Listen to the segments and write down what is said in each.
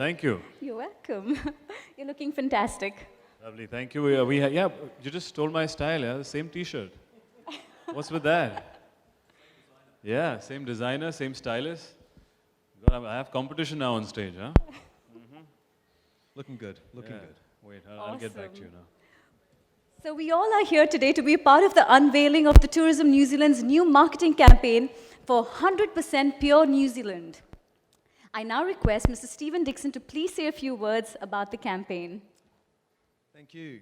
Thank you. You're welcome. You're looking fantastic. Lovely, thank you. Yeah, you just stole my style, yeah? The same t-shirt. What's with that? Yeah, same designer, same stylist. God, I have competition now on stage, huh? Looking good, looking good. Wait, I'll get back to you now. So we all are here today to be part of the unveiling of the Tourism New Zealand's new marketing campaign for 100% Pure New Zealand. I now request Mr. Stephen Dixon to please say a few words about the campaign. Thank you.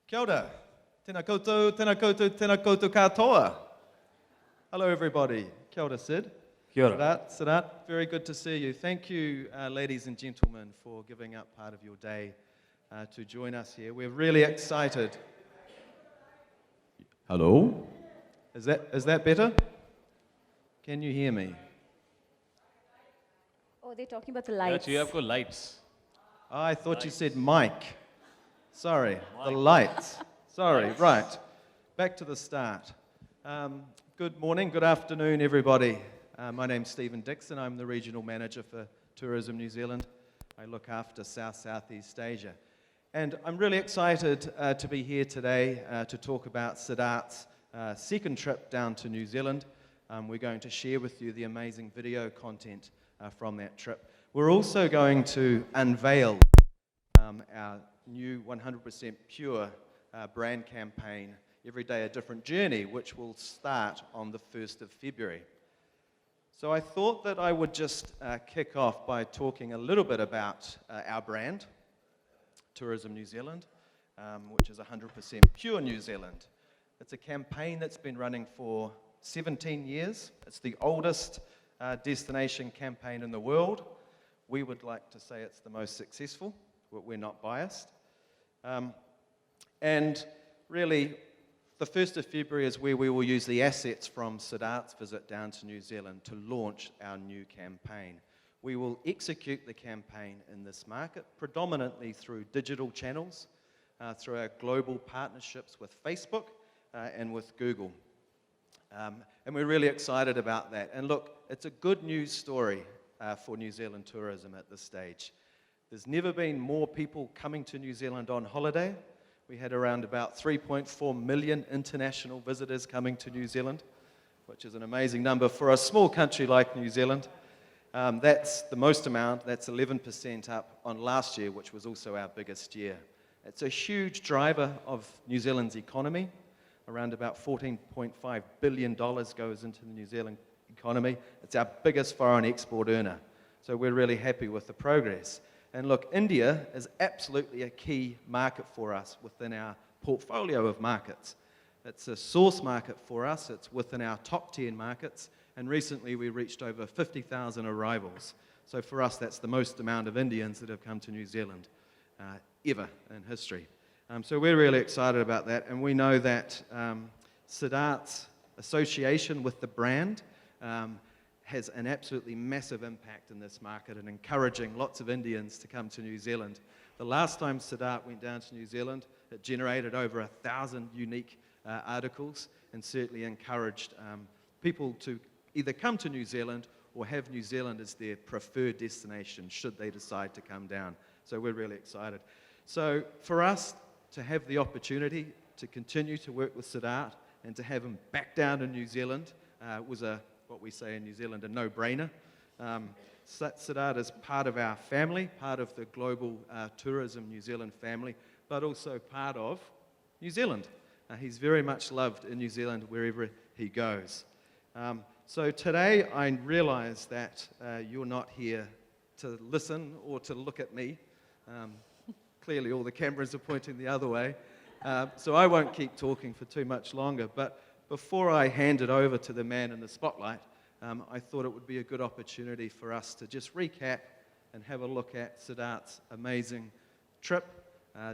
Kia ora. Tēnā koutou, tēnā koutou, tēnā koutou katoa. Hello, everybody. Kia ora, Sid. Kia ora. Sidharth, very good to see you. Thank you, ladies and gentlemen, for giving up part of your day to join us here. We're really excited. Hello? Is that better? Can you hear me? Oh, they're talking about the lights. Yeah, you have got lights. Oh, I thought you said mic. Sorry, the lights. Sorry, right. Back to the start. Good morning, good afternoon, everybody. My name's Stephen Dixon. I'm the Regional Manager for Tourism New Zealand. I look after Southeast Asia. And I'm really excited to be here today to talk about Sidharth's second trip down to New Zealand. We're going to share with you the amazing video content from that trip. We're also going to unveil our new 100% Pure brand campaign, Every Day a Different Journey, which will start on the 1st of February. So I thought that I would just kick off by talking a little bit about our brand, Tourism New Zealand, which is 100% Pure New Zealand. It's a campaign that's been running for 17 years. It's the oldest destination campaign in the world. We would like to say it's the most successful, but we're not biased. And really, the 1st of February is where we will use the assets from Sidharth's visit down to New Zealand to launch our new campaign. We will execute the campaign in this market, predominantly through digital channels, through our global partnerships with Facebook and with Google. And we're really excited about that. And look, it's a good news story for New Zealand tourism at this stage. There's never been more people coming to New Zealand on holiday. We had around about 3.4 million international visitors coming to New Zealand, which is an amazing number for a small country like New Zealand. That's the most amount. That's 11% up on last year, which was also our biggest year. It's a huge driver of New Zealand's economy. Around about $14.5 billion goes into the New Zealand economy. It's our biggest foreign export earner. So we're really happy with the progress. And look, India is absolutely a key market for us within our portfolio of markets. It's a source market for us. It's within our top 10 markets. And recently we reached over 50,000 arrivals. So for us, that's the most amount of Indians that have come to New Zealand ever in history. So we're really excited about that. And we know that Sidharth's association with the brand has an absolutely massive impact in this market and encouraging lots of Indians to come to New Zealand. The last time Sidharth went down to New Zealand, it generated over 1,000 unique articles and certainly encouraged people to either come to New Zealand or have New Zealand as their preferred destination should they decide to come down. So we're really excited. So for us to have the opportunity to continue to work with Sidharth and to have him back down in New Zealand was what we say in New Zealand, a no-brainer. Sidharth is part of our family, part of the global Tourism New Zealand family, but also part of New Zealand. He's very much loved in New Zealand wherever he goes. So today I realize that you're not here to listen or to look at me. Clearly all the cameras are pointing the other way. So I won't keep talking for too much longer. But before I hand it over to the man in the spotlight, I thought it would be a good opportunity for us to just recap and have a look at Sidharth's amazing trip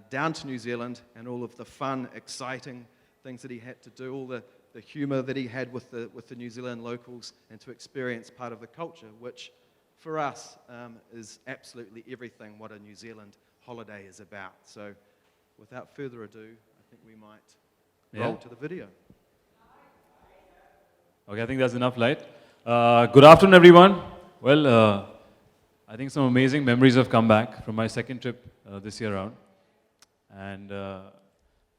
down to New Zealand and all of the fun, exciting things that he had to do, all the humour that he had with the New Zealand locals, and to experience part of the culture, which for us is absolutely everything what a New Zealand holiday is about. So without further ado, I think we might roll to the video. Okay, I think that's enough light. Good afternoon, everyone. Well, I think some amazing memories have come back from my second trip this year around. And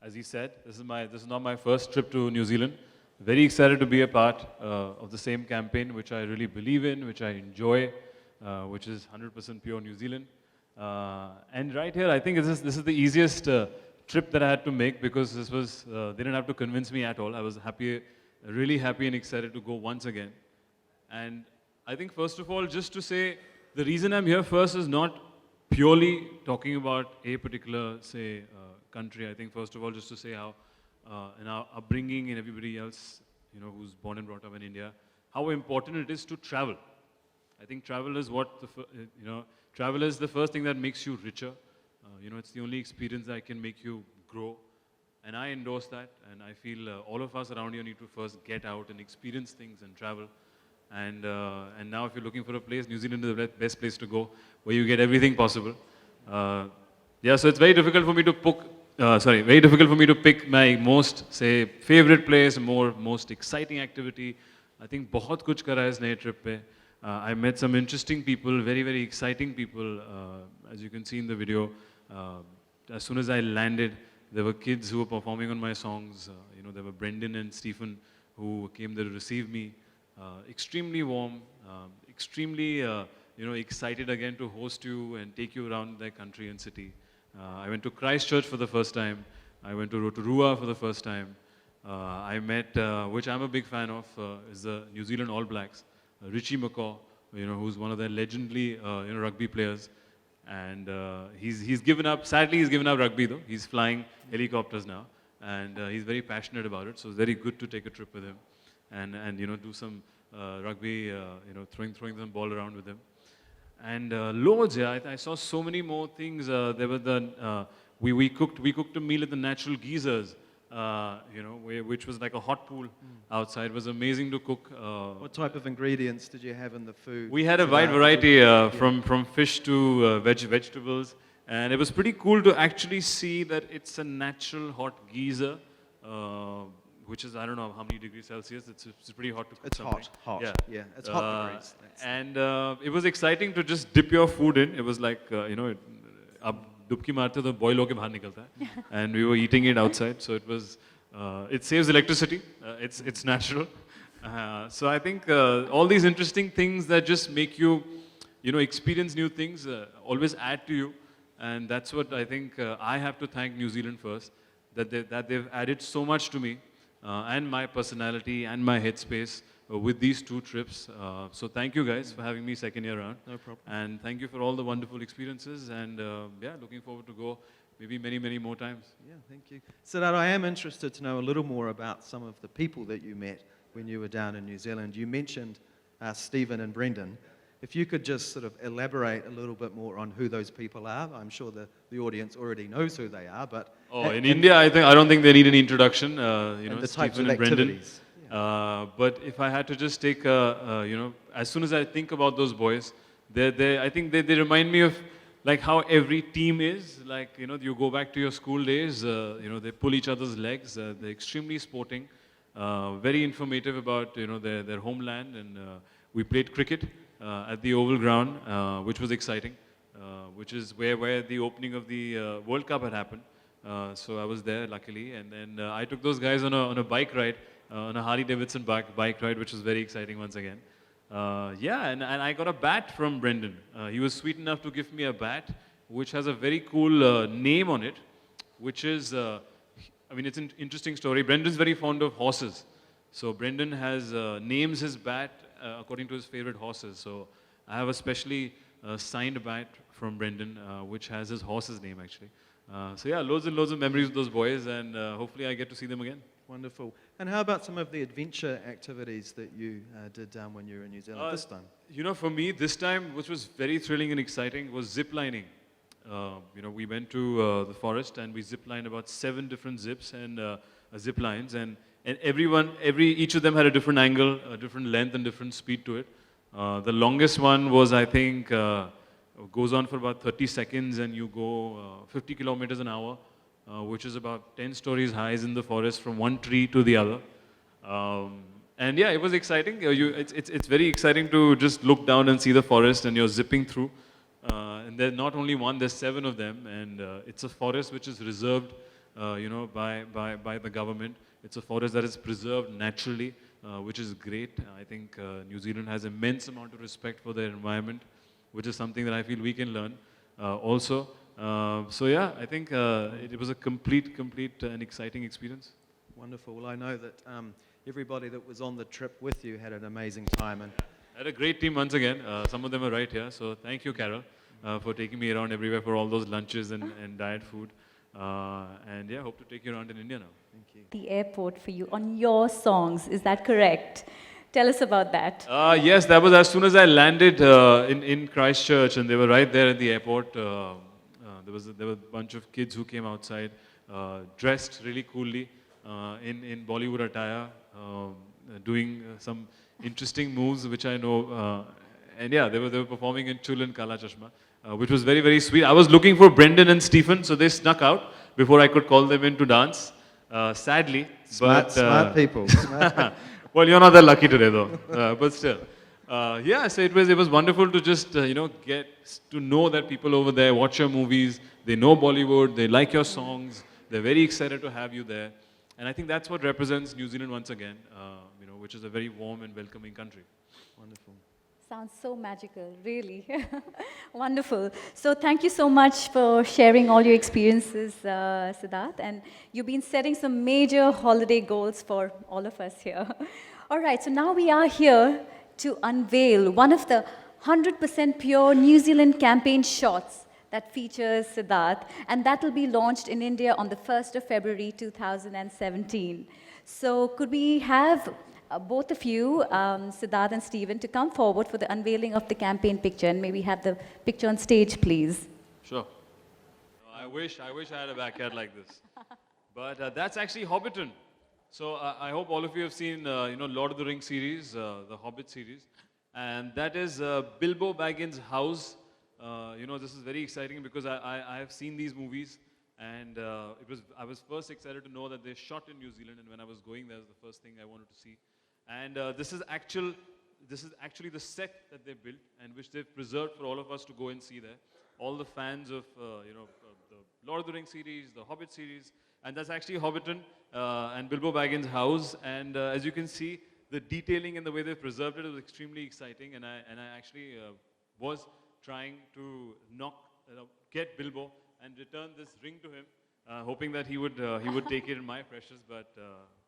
as he said, this is not my first trip to New Zealand. Very excited to be a part of the same campaign, which I really believe in, which I enjoy, which is 100% pure New Zealand. And right here, I think this is the easiest trip that I had to make, because this was, they didn't have to convince me at all. I was happy, really happy and excited to go once again. And I think first of all, just to say, the reason I'm here first is not purely talking about a particular, say, country. I think first of all, just to say how in our upbringing and everybody else, you know, who's born and brought up in India, how important it is to travel. I think travel is what, travel is the first thing that makes you richer. You know, it's the only experience that can make you grow. And I endorse that, and I feel all of us around here need to first get out and experience things and travel. And now if you're looking for a place, New Zealand is the best place to go, where you get everything possible. Yeah, so it's very difficult for me to pick my most, say, favorite place, most exciting activity. I think बहुत कुछ करा है इस नए trip पे. I met some interesting people, very, very exciting people, as you can see in the video. As soon as I landed, there were kids who were performing on my songs. You know, there were Brendan and Stephen who came there to receive me. Extremely warm, extremely excited again to host you and take you around their country and city. I went to Christchurch for the first time. I went to Rotorua for the first time. I met, which I'm a big fan of, is the New Zealand All Blacks, Richie McCaw, you know, who's one of their legendary rugby players. And he's given up, sadly he's given up rugby though. He's flying helicopters now, and he's very passionate about it. So it's very good to take a trip with him. And do some rugby, throwing some ball around with him. And loads, yeah, I saw so many more things. There were we cooked a meal at the Natural Geezers, which was like a hot pool outside. It was amazing to cook. What type of ingredients did you have in the food? We had a wide variety, from fish to vegetables. And it was pretty cool to actually see that it's a natural hot geyser. Which is, I don't know how many degrees Celsius, it's pretty hot to cook something. It's hot, yeah, it's hot degrees. And it was exciting to just dip your food in. It was like, ab dubki marte to boil hoke bahar nikalta hai. And we were eating it outside, so it was, it saves electricity, it's natural. So I think all these interesting things that just make you, experience new things, always add to you. And that's what I think I have to thank New Zealand first, that they've added so much to me. And my personality and my headspace with these two trips. So thank you guys for having me second year around. No problem. And thank you for all the wonderful experiences, and looking forward to go maybe many, many more times. Yeah, thank you. Sidharth, I am interested to know a little more about some of the people that you met when you were down in New Zealand. You mentioned Stephen and Brendan. If you could just sort of elaborate a little bit more on who those people are. I'm sure the audience already knows who they are, but... In India, I don't think they need an introduction, the types Stephen of and Brendan. activities. But if I had to just take, as soon as I think about those boys, I think they remind me of like how every team is. Like, you go back to your school days, they pull each other's legs. They're extremely sporting, very informative about, their homeland. And we played cricket at the Oval Ground, which was exciting, which is where the opening of the World Cup had happened. So I was there, luckily. And then I took those guys on a bike ride, on a Harley Davidson bike ride, which was very exciting once again. And I got a bat from Brendan. He was sweet enough to give me a bat, which has a very cool name on it, which is, it's an interesting story. Brendan's very fond of horses. So Brendan has names his bat according to his favorite horses. So I have a specially signed bat from Brendan, which has his horse's name actually. Loads and loads of memories with those boys, and hopefully I get to see them again. Wonderful. And how about some of the adventure activities that you did down when you were in New Zealand this time? For me, this time, which was very thrilling and exciting, was zip lining. We went to the forest and we zip lined about 7 different zips and zip lines, and each of them had a different angle, a different length, and different speed to it. The longest one was, I think, goes on for about 30 seconds, and you go 50 kilometers an hour, which is about 10 stories high in the forest from one tree to the other. It was exciting. It's very exciting to just look down and see the forest, and you're zipping through. and there's not only one, there's 7 of them, and it's a forest which is reserved, by the government. It's a forest that is preserved naturally, which is great. I think New Zealand has immense amount of respect for their environment, which is something that I feel we can learn also. So yeah, I think it was a complete and exciting experience. Wonderful. Well, I know that everybody that was on the trip with you had an amazing time. And I had a great team once again. Some of them are right here. So thank you, Carol, for taking me around everywhere for all those lunches and diet food. And yeah, hope to take you around in India now. thank you. The airport for you on your songs, is that correct? Tell us about that. Yes, that was as soon as I landed in Christchurch, and they were right there at the airport. There were a bunch of kids who came outside, dressed really coolly in Bollywood attire, doing some interesting moves, which I know. And yeah, they were performing in Chul and Kala Chashma, which was very sweet. I was looking for Brendan and Stephen, so they snuck out before I could call them in to dance. Sadly, Smart people. Smart people. well, you're not that lucky today, though. But still, yeah. So it was wonderful to just get to know that people over there watch your movies, they know Bollywood, they like your songs, they're very excited to have you there, and I think that's what represents New Zealand once again. Which is a very warm and welcoming country. Wonderful. Sounds so magical, really. Wonderful. So thank you so much for sharing all your experiences, Sidharth. And you've been setting some major holiday goals for all of us here. All right, so now we are here to unveil one of the 100% pure New Zealand campaign shots that features Sidharth, and that will be launched in India on the 1st of February 2017. So could we have both of you, Sidharth and Stephen, to come forward for the unveiling of the campaign picture, and maybe have the picture on stage, please. Sure. I wish I had a backyard like this. But that's actually Hobbiton. So I hope all of you have seen, Lord of the Rings series, the Hobbit series, and that is Bilbo Baggins' house. This is very exciting because I have seen these movies, and I was first excited to know that they shot in New Zealand, and when I was going there, it was the first thing I wanted to see. And this is actually the set that they built, and which they've preserved for all of us to go and see there. All the fans of the Lord of the Rings series, the Hobbit series, and that's actually Hobbiton and Bilbo Baggins' house. And as you can see, the detailing and the way they've preserved it was extremely exciting. And I actually was trying to get Bilbo and return this ring to him, hoping that he would take it in my precious.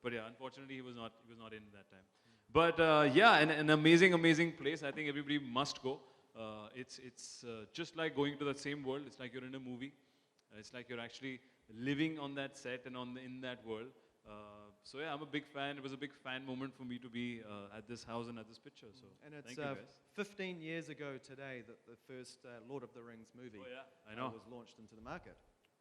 But yeah, unfortunately, he was not in that time. But yeah, an amazing place. I think everybody must go. It's just like going to that same world. It's like you're in a movie. It's like you're actually living on that set and in that world. So yeah, I'm a big fan. It was a big fan moment for me to be at this house and at this picture. So And it's thank you guys. 15 years ago today that the first Lord of the Rings movie Oh yeah, I know. was launched into the market.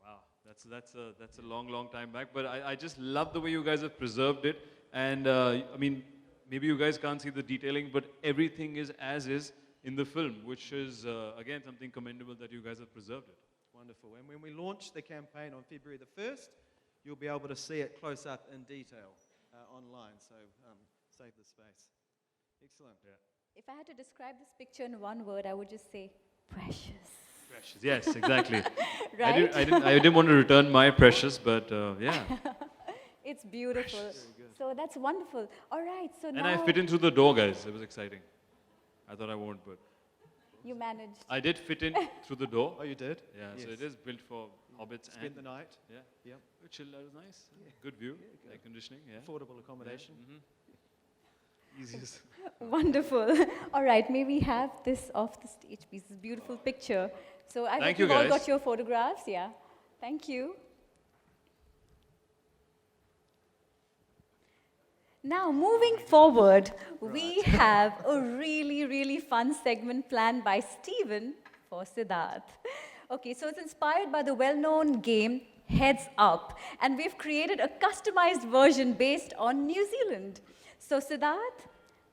Wow, that's a long time back. But I just love the way you guys have preserved it. And I mean, maybe you guys can't see the detailing, but everything is as is in the film, which is again something commendable that you guys have preserved it. Wonderful. And when we launch the campaign on February the 1st, you'll be able to see it close up in detail online. So save the space. Excellent. Yeah. If I had to describe this picture in one word, I would just say precious. Precious. Yes, exactly. Right? I didn't want to return my precious, but yeah. It's beautiful. So that's wonderful. All right, so now And I fit in through the door, guys. It was exciting. I thought I won't, but you managed. I did fit in through the door. Oh, you did? Yeah, Yes. so it is built for hobbits Spend and the night. yeah, Yep. chill. That was nice. Good view, air conditioning. Yeah, Affordable accommodation. easiest. Wonderful. All right, may we have this off the stage, please? This beautiful picture. So I Thank hope you, you've all guys. got your photographs. Yeah. Thank you. Now, moving forward, we have a really fun segment planned by Stephen for Sidharth. Okay, so it's inspired by the well-known game Heads Up, and we've created a customized version based on New Zealand. So Sidharth,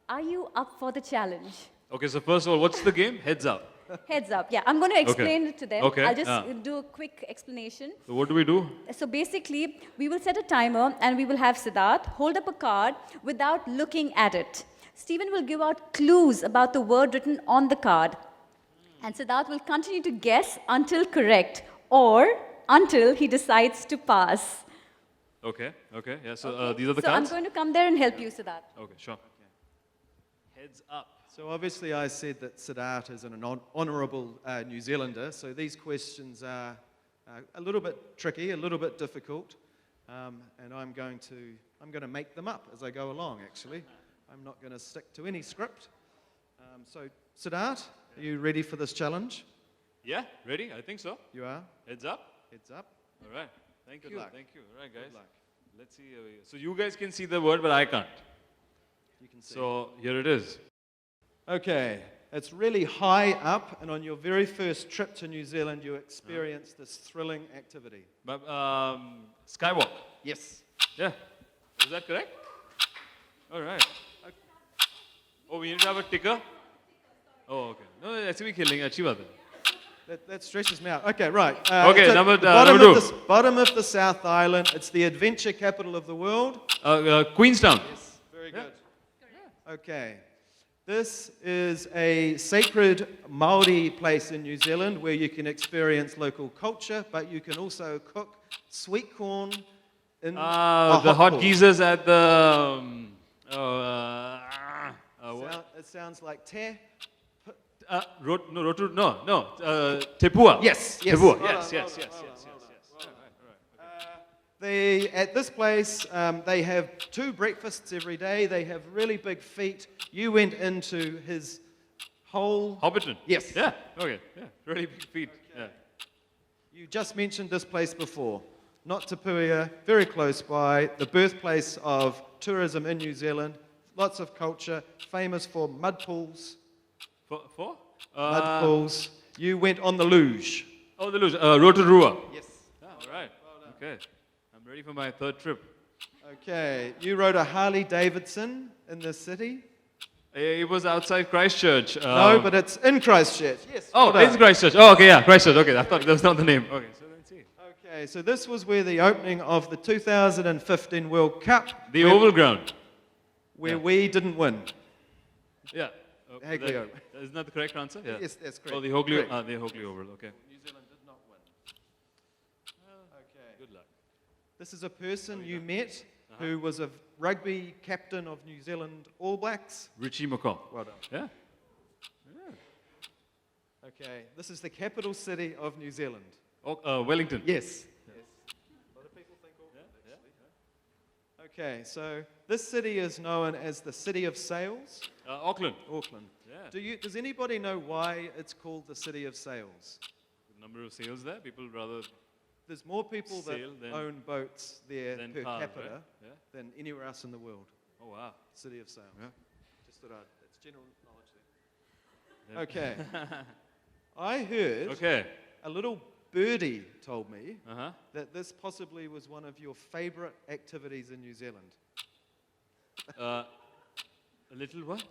are you up for the challenge? Okay, so first of all, what's the game? Heads up. Heads Up, yeah. I'm going to explain it to them. Okay, I'll just yeah. do a quick explanation. So what do we do? So basically, we will set a timer and we will have Sidharth hold up a card without looking at it. Stephen will give out clues about the word written on the card. And Sidharth will continue to guess until correct or until he decides to pass. Okay, okay. Yeah, so these are the So I'm cards? going to come there and help you, Sidharth. Okay, sure. Heads up. So obviously I said that Sidharth is an honourable New Zealander, so these questions are a little bit tricky, a little bit difficult, and I'm going to make them up as I go along, actually. I'm not going to stick to any script. So Sidharth, are you ready for this challenge? Yeah, ready? I think so. You are? Heads up. Heads up. All right. Thank Good you. luck. Thank you. All right, guys. Good luck. Let's see. So you guys can see the word, but I can't. You can see. So here it is. Okay, it's really high up, and on your very first trip to New Zealand, you experience this thrilling activity. But, skywalk. Yes. Yeah. Is that correct? All right. Oh, we need to have a ticker? Oh, okay. No, ऐसे भी खेलेंगे, अच्छी बात है. That stresses me out. Okay, right. Okay, it's at number the bottom, two. Bottom of the South Island. It's the adventure capital of the world. Queenstown. Yes, very good. Okay. This is a sacred Maori place in New Zealand where you can experience local culture, but you can also cook sweet corn in The a hot pot. geezers at the... It sounds like te. Tepua. Yes, yes. Tepua. Well Yes, done, yes, yes, well yes, done, yes, yes. At this place, they have 2 breakfasts every day. They have really big feet. You went into his whole... Hobbiton. Yes. Yeah, okay. Yeah, really big feet. Yeah. You just mentioned this place before. Not Te Puia, very close by, the birthplace of tourism in New Zealand. Lots of culture, famous for mud pools. For? Mud pools. You went on the luge. Oh, the luge. Rotorua. Yes. Ah, all right. Okay. I'm ready for my 3rd trip. Okay. You rode a Harley Davidson in the city? It was outside Christchurch. No, but it's in Christchurch. Yes. Oh, well done. it's Christchurch. Oh, okay, yeah, Christchurch. Okay, I thought that was not the name. Okay, so let's see. Okay, so this was where the opening of the 2015 World Cup. The Oval Ground. Where we didn't win. Yeah. Hagley Isn't that the correct answer? Yeah. Yes, that's correct. Oh, the Hogley, Correct. the Hogley Oval. Okay. New Zealand did not win. Okay. Good luck. This is a person you met who was a rugby captain of New Zealand All Blacks. Richie McCaw. Well done. Yeah. Okay, this is the capital city of New Zealand. Oh, Wellington. Yes. A lot of people think Auckland, actually. Okay, so this city is known as the City of Sails. Auckland. Auckland. Yeah. Does anybody know why it's called the City of Sails? The number of sails there. People rather There's more people that Sail than- own boats there than per cars, capita right? Yeah. than anywhere else in the world. Oh wow. City of Sails. Yeah. Just thought that's general knowledge there. Okay. I heard Okay. a little birdie told me Uh-huh. that this possibly was one of your favorite activities in New Zealand. A little what?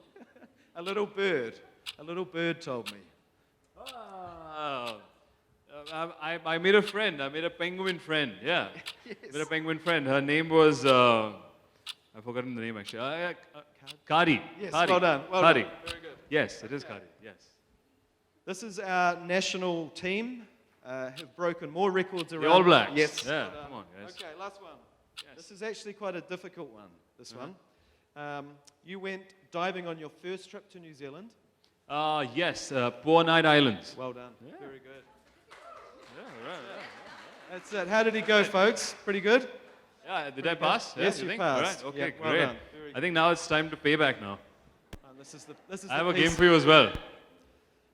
A little bird told me. Oh. I made a friend. I made a penguin friend. Yeah. Yes. Made a penguin friend. Her name was I've forgotten the name actually. Kari. Yes, Kari. well done. Well Kari. done. Very good. Yes, it is Kari. Yes. This is our national team. Have broken more records around. The All Blacks. Yes. Yeah. well done. Come on, guys. Okay, last one. Yes. This is actually quite a difficult one. This one. You went diving on your first trip to New Zealand. Yes. Poor Night Islands. Well done. Yeah. Very good. Yeah. Right. That's it. How did he go, folks? Pretty good. Yeah. Did I pass? Yes, Yeah, you think? passed. All right. Okay. Yeah, well great. done. Very I think now it's time to pay back now. And this is the I have a piece, game for you as well.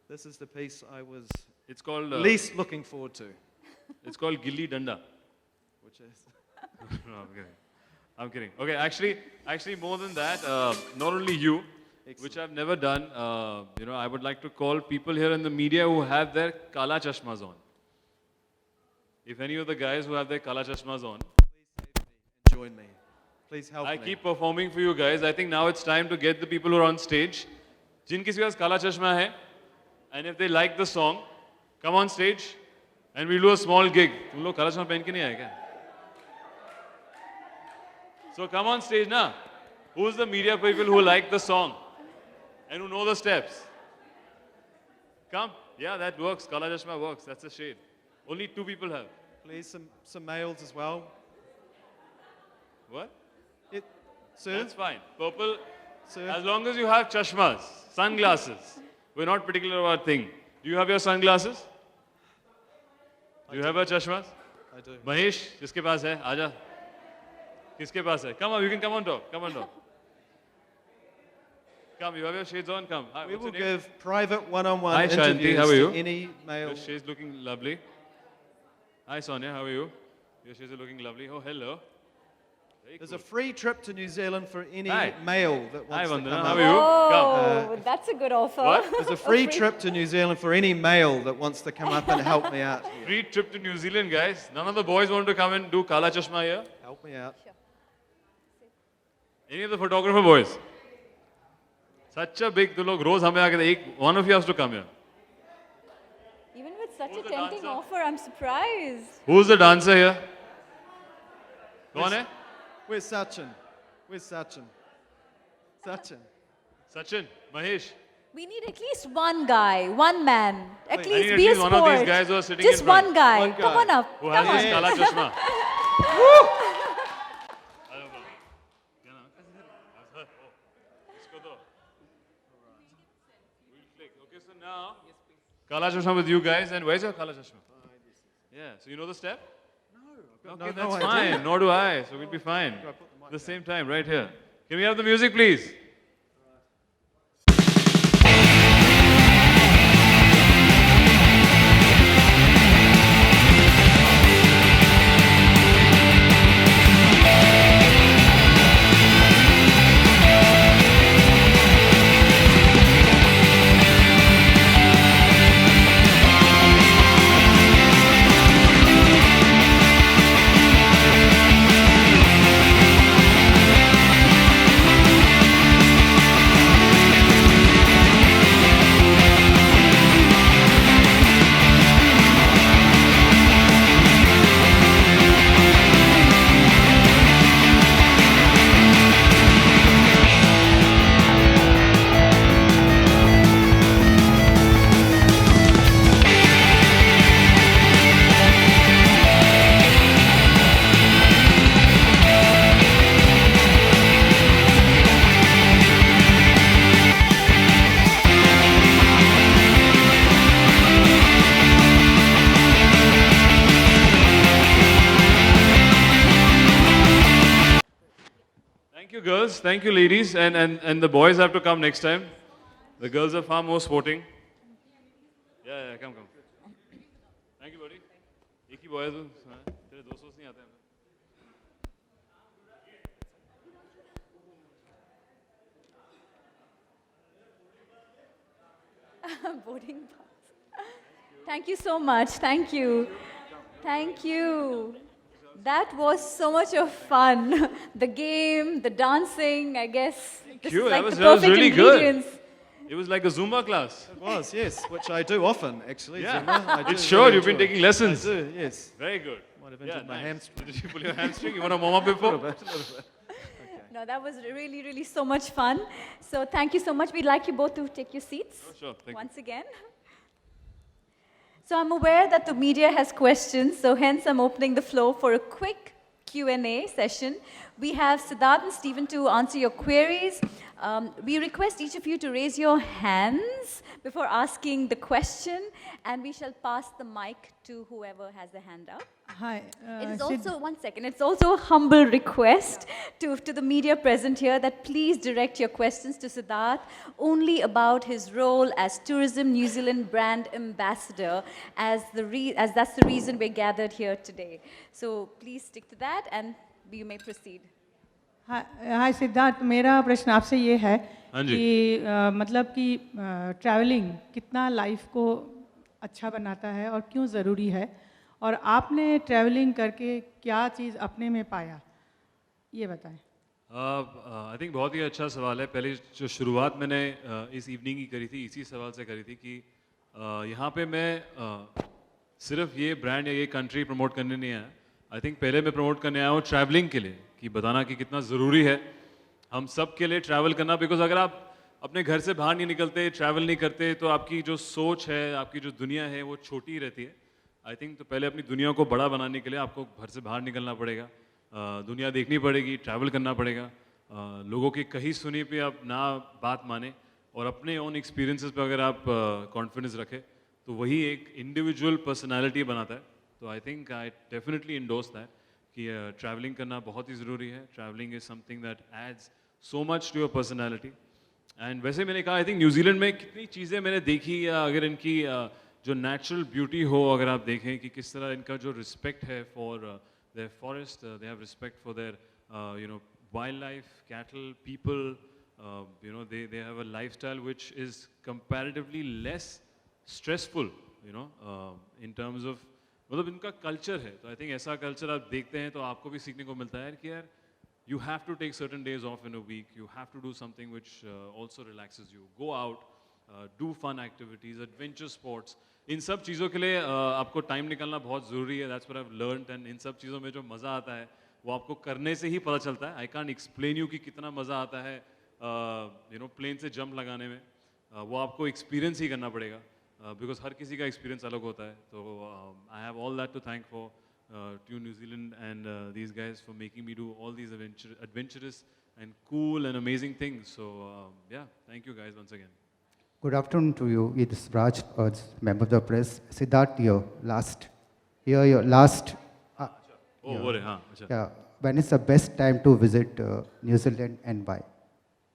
This is the piece I was It's called least looking forward to, It's called Gilli Danda. which is No, I'm kidding. I'm kidding. Okay, actually, more than that, not only you, which I've never done. I would like to call people here in the media who have their kala chashmas on. If any of the guys who have their kala chashmas on, please save me and join me. Please help I me. keep performing for you guys. I think now it's time to get the people who are on stage. Jin kisi paas kala chashma hai, and if they like the song, come on stage, and we'll do a small gig. Tum log kala chashma pehen ke nahi aaye kya? So come on stage now. Who's the media people who like the song and who know the steps? Come. Yeah, that works. Kala Chashma works. That's a shade. Only 2 people have. Please, some males as well. What? Sir? That's fine. Purple. Sir? As long as you have chashmas, sunglasses. We're not particular about thing. Do you have your sunglasses? Do you have your chashmas? I do. Mahesh, जिसके पास है, आजा. किसके पास है? Come on, you can come on top. Come on top. Come, you have your shades on. Come. Hi, We what's will your name? give private one-on-one Hi, Shanti, interviews how are you? to any male. Your shades looking lovely. Hi, Sonia. How are you? Your shades are looking lovely. Oh, hello. Very There's cool. a free trip to New Zealand for any Hi. male that Hi, wants to Vandana. come How up. are you? Oh, Come. that's a good offer. What? There's a free trip to New Zealand for any male that wants to come up and help me out here. Free trip to New Zealand, guys. None of the boys want to come and do Kala Chashma here. Help me out. Any of the photographer boys? Such a big, तो लोग रोज हमें आके one of you has to come here. Even with such Who's a the tempting dancer? offer, I'm surprised. Who's the dancer here? कौन है? Where's Sachin? Where's Sachin? Sachin. Sachin, Mahesh. We need at least one guy, one man. At Wait, I least need at be a least sport. one of these guys who are sitting Just in front. one guy. One Come guy. on up. Who Come has on. his Kala Chashma. Okay, so now, Kala Chashma with you guys, and where's your Kala Chashma? Yeah, so you know the step? No, Okay, no that's idea. fine. Nor do I, so we'll be fine. At the same time, right here. Can we have the music, please? Thank you, girls. Thank you, ladies. And the boys have to come next time. The girls are far more sporting. Yeah, come. Thank you, buddy. एक ही boy है तू, तेरे 200 नहीं आते हैं. Boarding pass. Thank you so much. Thank you. Thank you. That was so much of fun. The game, the dancing, I guess. This you. is like That was the perfect really good. ingredients. It was like a Zumba class. It was, yes, which I do often, actually. Yeah. Zumba. I do It's sure really you've been enjoy taking it. lessons. I do, yes. Very good. Might have injured my hamstring. Did you pull your hamstring? You want to warm up before? A little bit. No, that was really, really so much fun. So thank you so much. We'd like you both to take your seats Oh, sure. Thank you. once again. So I'm aware that the media has questions, so hence I'm opening the floor for a quick Q&A session. We have Sidharth and Stephen to answer your queries. We request each of you to raise your hands before asking the question, and we shall pass the mic to whoever has the hand up. Hi. It is also, one second, it's also a humble request to the media present here that please direct your questions to Sidharth only about his role as Tourism New Zealand brand ambassador, as that's the reason we're gathered here today. So please stick to that and you may proceed. हाय सिद्धार्थ, मेरा प्रश्न आपसे ये है हाँ जी। कि मतलब कि travelling कितना लाइफ को अच्छा बनाता है और क्यों ज़रूरी है, और आपने ट्रैवलिंग करके क्या चीज़ अपने में पाया, ये बताएं. आई थिंक बहुत ही अच्छा सवाल है. पहले जो शुरुआत मैंने इस इवनिंग की करी थी, इसी सवाल से करी थी कि यहाँ पे मैं सिर्फ ये ब्रांड या ये कंट्री प्रमोट करने नहीं आया. आई थिंक पहले मैं प्रमोट करने आया हूँ ट्रैवलिंग के लिए, कि बताना कि कितना ज़रूरी है हम सब के लिए ट्रैवल करना. बिकॉज अगर आप अपने घर से बाहर नहीं निकलते, ट्रैवल नहीं करते, तो आपकी जो सोच है, आपकी जो दुनिया है, वो छोटी ही रहती है। आई थिंक तो पहले अपनी दुनिया को बड़ा बनाने के लिए आपको घर से बाहर निकलना पड़ेगा, दुनिया देखनी पड़ेगी, ट्रैवल करना पड़ेगा, लोगों की कही सुनी पे आप ना बात माने और अपने ओन एक्सपीरियंसेस पे अगर आप कॉन्फिडेंस रखें तो वही एक इंडिविजुअल पर्सनालिटी बनाता है। तो I think I definitely endorse that कि ट्रैवलिंग करना बहुत ही ज़रूरी है। Travelling is something that adds so much to your personality. And वैसे मैंने कहा आई थिंक न्यूजीलैंड में कितनी चीज़ें मैंने देखी, या अगर इनकी जो नेचुरल ब्यूटी हो, अगर आप देखें कि किस तरह इनका जो रिस्पेक्ट है for their forest, they have respect for their you know wild life, cattle, people, you know they have a lifestyle which is comparatively less stressful, you know, in terms of मतलब इनका culture है। तो I think ऐसा culture आप देखते हैं तो आपको भी सीखने को मिलता है कि यार you have to take certain days off in a week, you have to do something which also relaxes you, go out, do fun activities, adventure sports। इन सब चीज़ों के लिए आपको टाइम निकालना बहुत ज़रूरी है। That's what I have learned. And in सब चीज़ों में जो मज़ा आता है वो आपको करने से ही पता चलता है। आई कांट एक्सप्लेन यू कि कितना मज़ा आता है यू नो प्लेन से जंप लगाने में, वो आपको एक्सपीरियंस ही करना पड़ेगा, बिकॉज हर किसी का एक्सपीरियंस अलग होता है। तो I have all that to thank for to New Zealand and these guys for making me do all these adventurous and cool and amazing things. So yeah, thank you guys once again. Good afternoon to you. It is Raj, member of the press. Sidharth, your last. Oh, what? Acha. Yeah. When is the best time to visit New Zealand and why?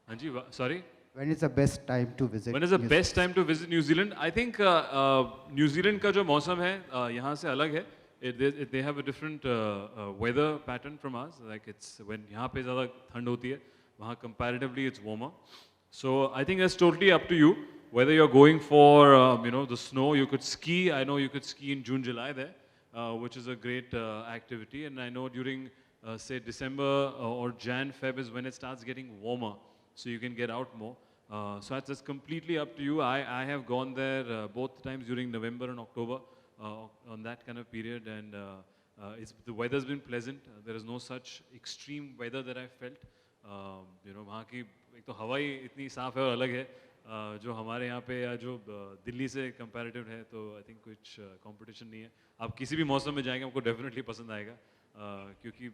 Anji, sorry. When is the best time to visit? When is the best time to visit New Zealand? I think New Zealand का जो मौसम है यहाँ से अलग है। They have a different weather pattern from us. Like it's when यहाँ पे ज़्यादा ठंड होती है, वहाँ comparatively it's warmer. So I think that's totally up to you. Whether you're going for you know the snow, you could ski. I know you could ski in June, July there, which is a great activity. And I know during say December or Jan, Feb is when it starts getting warmer, so you can get out more. So that's just completely up to you. I have gone there both times during November and October on that kind of period, and the weather's been pleasant. There is no such extreme weather that I felt. You know, वहाँ की एक तो हवा ही इतनी साफ है और अलग है जो हमारे यहाँ पे या जो दिल्ली से कंपैरेटिव है। तो आई थिंक कुछ कंपटीशन नहीं है। आप किसी भी मौसम में जाएंगे आपको डेफिनेटली पसंद आएगा, क्योंकि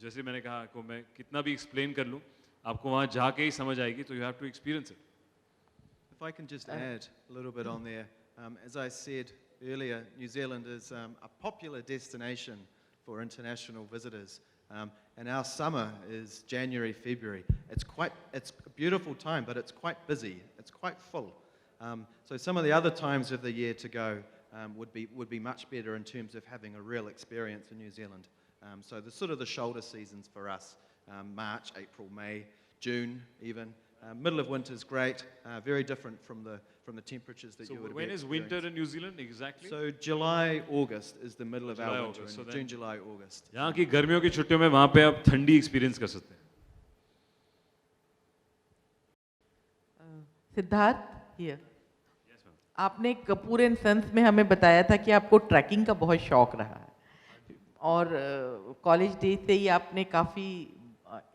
जैसे मैंने कहा आपको, मैं कितना भी एक्सप्लेन कर लूँ आपको वहाँ जाके ही समझ आएगी। तो you have to experience it. If I can just add a little bit on there, as I said earlier, New Zealand is a popular destination for international visitors, and our summer is January, February. It's a beautiful time, but it's quite busy. It's quite full. So some of the other times of the year to go would be much better in terms of having a real experience in New Zealand. So the sort of the shoulder seasons for us, March, April, May, June even. Middle of winter is great, very different from the temperatures that you would have. When is winter in New Zealand exactly? So July, August is the middle of our winter. August, so in then June, July, August. यहाँ की गर्मियों की छुट्टियों में वहाँ पे आप ठंडी एक्सपीरियंस कर सकते हैं। सिद्धार्थ हियर, आपने कपूर एंड सन्स में हमें बताया था कि आपको ट्रैकिंग का बहुत शौक रहा है और कॉलेज डेज से ही आपने काफ़ी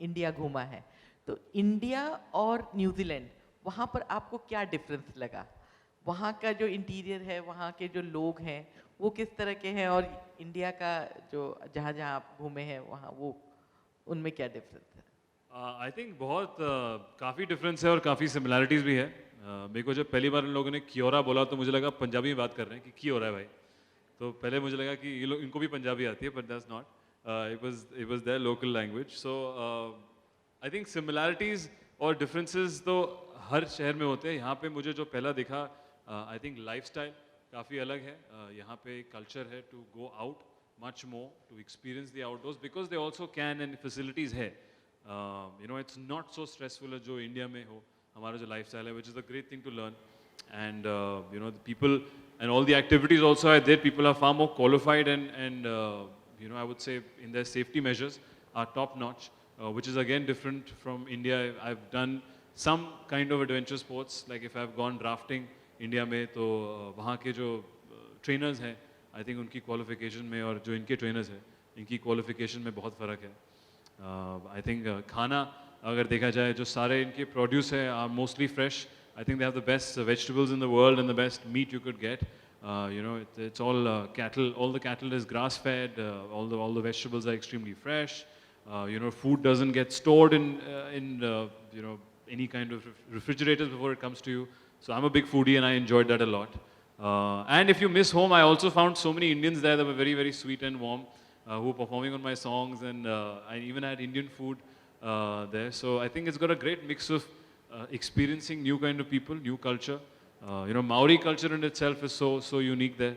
इंडिया घूमा है। तो इंडिया और न्यूजीलैंड, वहाँ पर आपको क्या डिफरेंस लगा? वहाँ का जो इंटीरियर है, वहाँ के जो लोग हैं वो किस तरह के हैं, और इंडिया का जो जहाँ जहाँ आप घूमे हैं वहाँ वो उनमें क्या डिफरेंस है? आई थिंक बहुत काफ़ी डिफरेंस है और काफ़ी सिमिलैरिटीज़ भी है। मेरे को जब पहली बार इन लोगों ने कियोरा बोला तो मुझे लगा पंजाबी में बात कर रहे हैं कि हो रहा है भाई। तो पहले मुझे लगा कि ये लोग, इनको भी पंजाबी आती है, but that's not, it was their local language. So I think similarities और डिफरेंसेस तो हर शहर में होते हैं। यहाँ पे मुझे जो पहला दिखा, आई थिंक लाइफस्टाइल काफ़ी अलग है। यहाँ पे कल्चर है to go out much more, to experience the outdoors, because they also can and facilities है। You know it's not so stressful जो इंडिया में हो हमारा जो लाइफस्टाइल है, which is a great thing to learn. And you know the people and all the activities also are there. People are far more qualified and you know, I would say in their safety measures are top notch, which is again different from India. I've done some kind of adventure sports, like if I've gone rafting India में, तो वहाँ के जो trainers हैं, I think उनकी qualification में और जो इनके trainers हैं, इनकी qualification में बहुत फ़र्क है। I think खाना अगर देखा जाए जो सारे इनके produce है are mostly fresh. I think they have the best vegetables in the world and the best meat you could get. You know, it's all cattle. All the cattle is grass-fed. All the vegetables are extremely fresh. You know, food doesn't get stored in you know, any kind of refrigerators before it comes to you. So I'm a big foodie and I enjoyed that a lot. And if you miss home, I also found so many Indians there that were very, very sweet and warm, who were performing on my songs, and I even had Indian food there. So I think it's got a great mix of experiencing new kind of people, new culture. You know, Maori culture in itself is so unique there.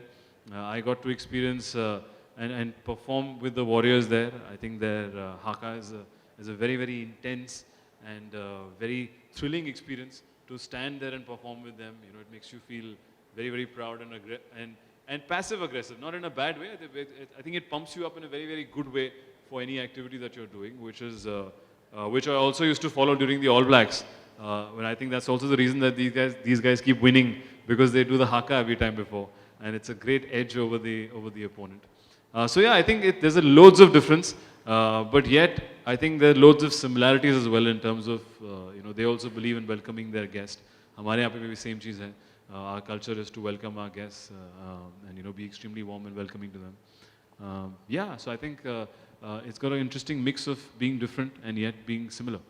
I got to experience and perform with the warriors there. I think their haka is a very, very intense and very thrilling experience to stand there and perform with them. You know, it makes you feel very, very proud and passive aggressive, not in a bad way. I think it pumps you up in a very, very good way for any activity that you're doing, which I also used to follow during the All Blacks. When I think that's also the reason that these guys keep winning, because they do the haka every time before, and it's a great edge over the opponent. So yeah, I think there's loads of difference, but yet I think there are loads of similarities as well in terms of you know, they also believe in welcoming their guest. हमारे यहाँ पे भी same चीज़ है. Our culture is to welcome our guests and, you know, be extremely warm and welcoming to them. Yeah, so I think it's got an interesting mix of being different and yet being similar.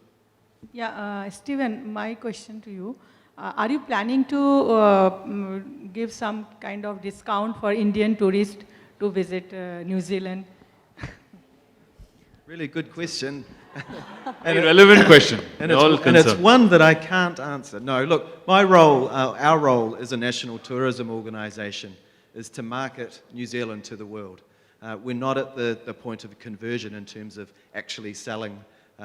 Yeah, Steven, my question to you. Are you planning to give some kind of discount for Indian tourists to visit New Zealand? Really good question. A relevant question. And it's one that I can't answer. No, look, my role, our role as a national tourism organisation is to market New Zealand to the world. We're not at the point of conversion in terms of actually selling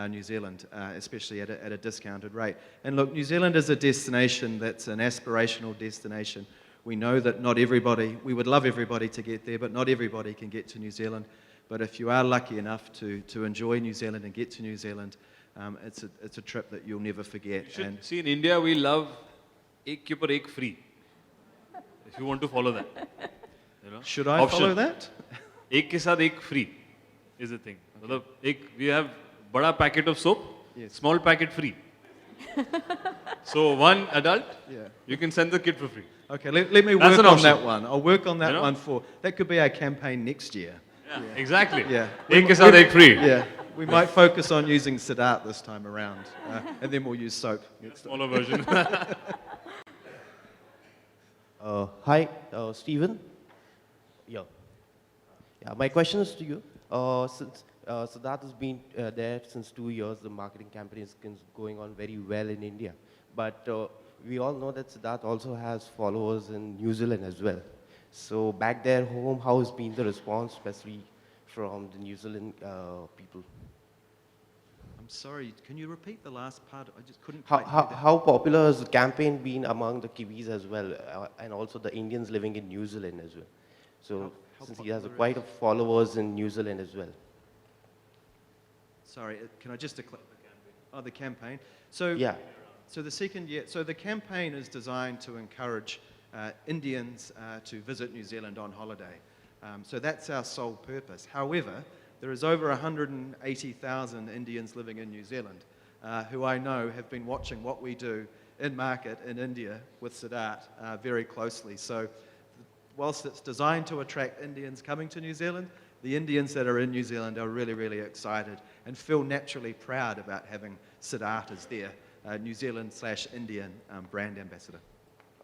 New Zealand, especially at a discounted rate. And look, New Zealand is a destination that's an aspirational destination. We know that not everybody, we would love everybody to get there, but not everybody can get to New Zealand. But if you are lucky enough to enjoy New Zealand and get to New Zealand, it's a trip that you'll never forget. And see, in India, we love ek ke upar ek free. If you want to follow that. You know? Should I follow that? Ek ke saath ek free is the thing. We have bada packet of soap, yes. Small packet free. So one adult, Yeah. you can send the kid for free. Okay, let me That's work an on option. that one. I'll work on that You know? one that could be our campaign next year. Yeah, exactly. Yeah. Ek ke saath ek free. Yeah, we might focus on using Sidharth this time around, and then we'll use soap. Smaller version. Hi, Stephen. Yeah. My question is to you. Since Sidharth has been there since 2 years, the marketing campaign is going on very well in India. But we all know that Sidharth also has followers in New Zealand as well. So back there home, how has been the response, especially from the New Zealand people? I'm sorry, can you repeat the last part? I just couldn't quite hear that. How popular has the campaign been among the Kiwis as well, and also the Indians living in New Zealand as well? So since he has quite a followers in New Zealand as well. Sorry, can I just declare the campaign? Oh, the campaign. So Yeah. So the campaign is designed to encourage Indians to visit New Zealand on holiday. So that's our sole purpose. However, there is over 180,000 Indians living in New Zealand who I know have been watching what we do in market in India with Sidharth very closely. So whilst it's designed to attract Indians coming to New Zealand, the Indians that are in New Zealand are really, really excited and feel naturally proud about having Sidharth as their New Zealand/Indian brand ambassador.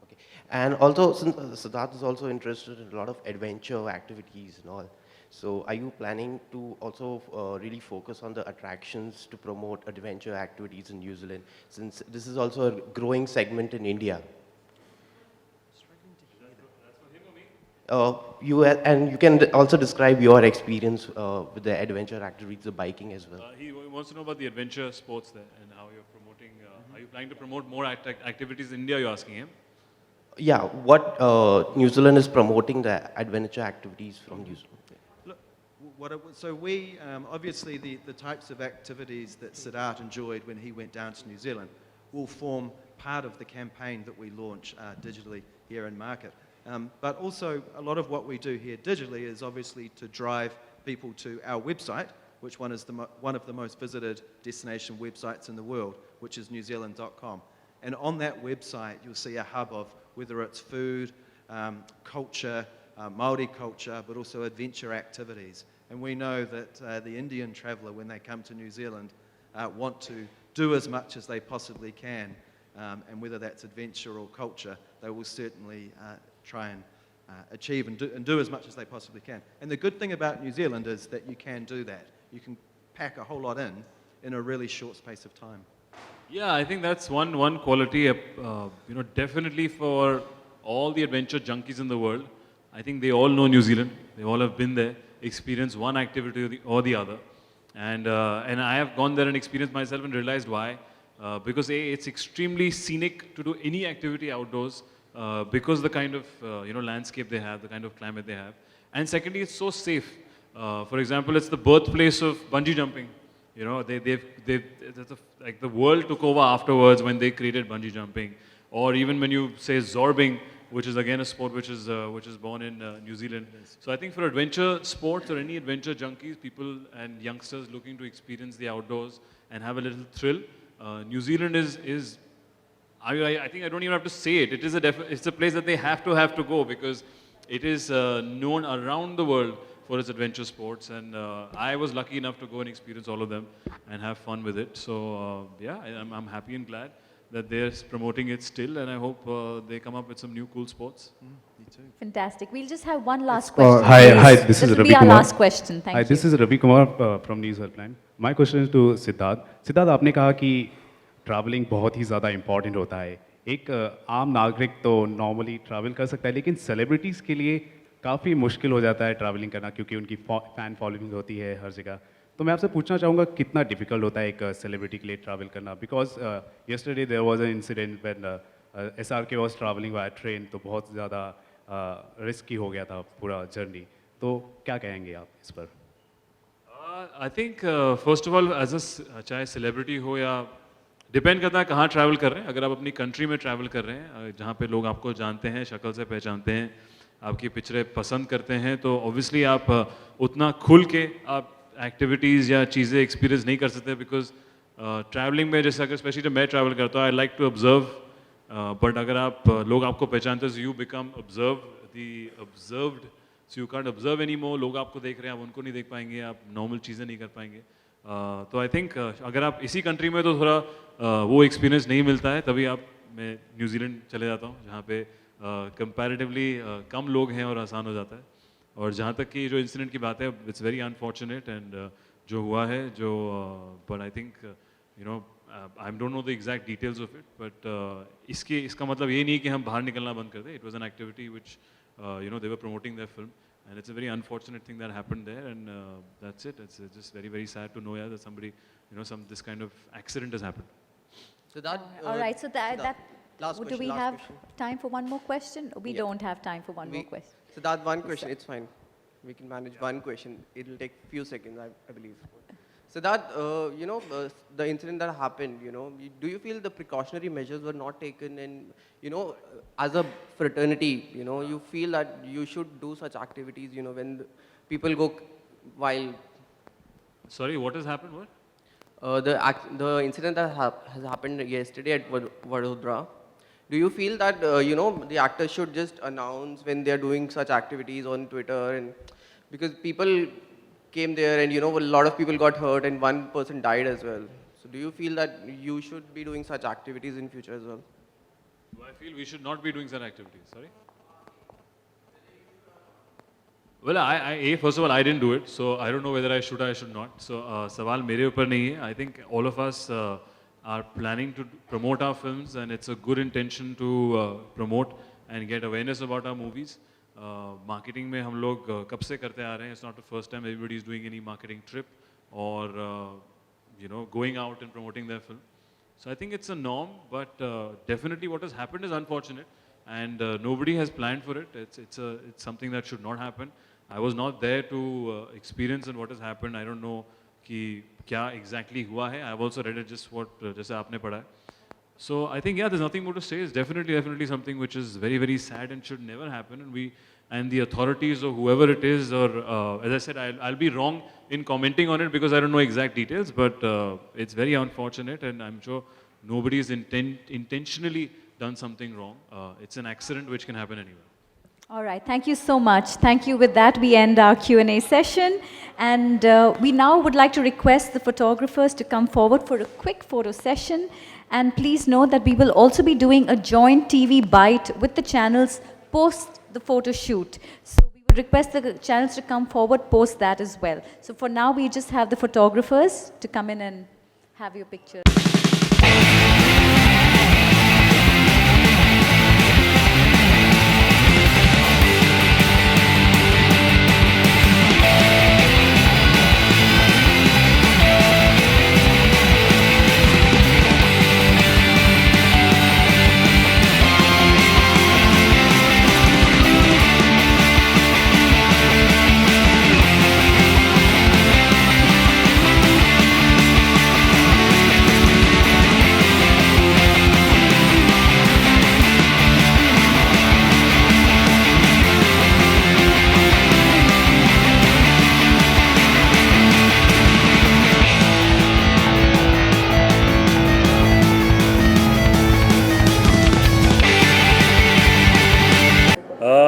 Okay. And also, since Sidharth is also interested in a lot of adventure activities and all, so are you planning to also really focus on the attractions to promote adventure activities in New Zealand, since this is also a growing segment in India? You can also describe your experience with the adventure activities, the biking as well. He wants to know about the adventure sports there and how you're promoting. Are you planning to promote more activities in India? You're asking him. Yeah, what New Zealand is promoting the adventure activities from New Zealand. Look, so we, obviously the types of activities that Sidharth enjoyed when he went down to New Zealand will form part of the campaign that we launch digitally here in market. But also a lot of what we do here digitally is obviously to drive people to our website, which one is one of the most visited destination websites in the world, which is newzealand.com. And on that website, you'll see a hub of whether it's food, culture, Māori culture, but also adventure activities. And we know that the Indian traveller, when they come to New Zealand, want to do as much as they possibly can. And whether that's adventure or culture, they will certainly try and achieve and do as much as they possibly can. And the good thing about New Zealand is that you can do that. You can pack a whole lot in a really short space of time. Yeah, I think that's one quality, definitely for all the adventure junkies in the world. I think they all know New Zealand. They all have been there, experienced one activity or the other. And I have gone there and experienced myself and realized why. Because A, it's extremely scenic to do any activity outdoors because the kind of landscape they have, the kind of climate they have. And secondly, it's so safe. For example, it's the birthplace of bungee jumping. Like the world took over afterwards when they created bungee jumping. Or even when you say zorbing, which is again a sport which is born in New Zealand. So I think for adventure sports or any adventure junkies, people and youngsters looking to experience the outdoors and have a little thrill, New Zealand is I think I don't even have to say it. It's a place that they have to go because it is known around the world for its adventure sports, and I was lucky enough to go and experience all of them and have fun with it. So I'm happy and glad that they're promoting it still, and I hope they come up with some new cool sports. Me too. Fantastic. We'll just have one last question. Hi, this is will Ravi be our Kumar. last question. Thank Hi, you. this is Ravi Kumar from News Helpline. My question is to Siddharth. Siddharth, आपने कहा कि travelling बहुत ही ज़्यादा important होता है. एक आम नागरिक तो नॉर्मली ट्रैवल कर सकता है, लेकिन सेलिब्रिटीज़ के लिए काफ़ी मुश्किल हो जाता है ट्रैवलिंग करना क्योंकि उनकी फ़ैन फॉलोइंग होती है हर जगह. तो मैं आपसे पूछना चाहूँगा कितना डिफ़िकल्ट होता है एक सेलिब्रिटी के लिए ट्रैवल करना, because yesterday there was an incident when SRK was travelling by train, तो बहुत ज़्यादा रिस्की हो गया था पूरा जर्नी. तो क्या कहेंगे आप इस पर? I think first of all चाहे सेलिब्रिटी हो या डिपेंड करता है कहाँ ट्रैवल कर रहे हैं. अगर आप अपनी कंट्री में ट्रैवल कर रहे हैं जहाँ पे लोग आपको जानते हैं, शक्ल से पहचानते हैं, आपकी पिक्चरें पसंद करते हैं, तो ऑब्वियसली आप उतना खुल के आप एक्टिविटीज़ या चीज़ें एक्सपीरियंस नहीं कर सकते बिकॉज ट्रैवलिंग में जैसे अगर स्पेशली जब मैं ट्रैवल करता हूँ I like to observe, but अगर आप लोग आपको पहचानते हैं you become observed, so you can't observe any more. लोग आपको देख रहे हैं, आप उनको नहीं देख पाएंगे, आप नॉर्मल चीज़ें नहीं कर पाएंगे. तो आई थिंक अगर आप इसी कंट्री में तो थोड़ा वो एक्सपीरियंस नहीं मिलता है, तभी मैं न्यूजीलैंड चले जाता हूँ जहाँ पे कंपैरेटिवली कम लोग हैं और आसान हो जाता है. और जहाँ तक कि जो इंसिडेंट की बात है, इट्स वेरी अनफॉर्चुनेट एंड जो हुआ है but I think I don't know the exact details of it, but इसका मतलब ये नहीं कि हम बाहर निकलना बंद कर दें. It was an activity which they were promoting there film and it's a very unfortunate thing that happened there, and that's it. It's just very, very sad to know that somebody, this kind of accident has happened. So that. All right. So that Last do question, we last have question. time for one more question? We don't have time for one more question. So that one question, it's fine. We can manage one question. It'll take few seconds, I believe. So that, the incident that happened, do you feel the precautionary measures were not taken? And, as a fraternity, you feel that you should do such activities, when people go wild. Sorry, what has happened? What? The incident that has happened yesterday at Vadodara, do you feel that, the actors should just announce when they're doing such activities on Twitter? And because people came there and, a lot of people got hurt and one person died as well. So do you feel that you should be doing such activities in future as well? I feel we should not be doing such activities. Sorry? Well, first of all, I didn't do it, so I don't know whether I should or I should not. So, सवाल मेरे ऊपर नहीं है. I think all of us are planning to promote our films, and it's a good intention to promote and get awareness about our movies. Marketing में हम लोग कब से करते आ रहे हैं. It's not the first time everybody is doing any marketing trip or going out and promoting their film. So I think it's a norm, but definitely what has happened is unfortunate, and nobody has planned for it. It's something that should not happen. I was not there to experience and what has happened. I don't know कि क्या exactly हुआ है. I've also read it just जैसे आपने पढ़ा है. So I think, yeah, there's nothing more to say. It's definitely something which is very, very sad and should never happen. And the authorities or whoever it is, or as I said, I'll be wrong in commenting on it because I don't know exact details. But it's very unfortunate, and I'm sure nobody's intentionally done something wrong. It's an accident which can happen anywhere. All right, thank you so much. Thank you. With that, we end our Q&A session. And we now would like to request the photographers to come forward for a quick photo session. And please note that we will also be doing a joint TV bite with the channels post the photo shoot. So we would request the channels to come forward post that as well. So for now, we just have the photographers to come in and have your pictures.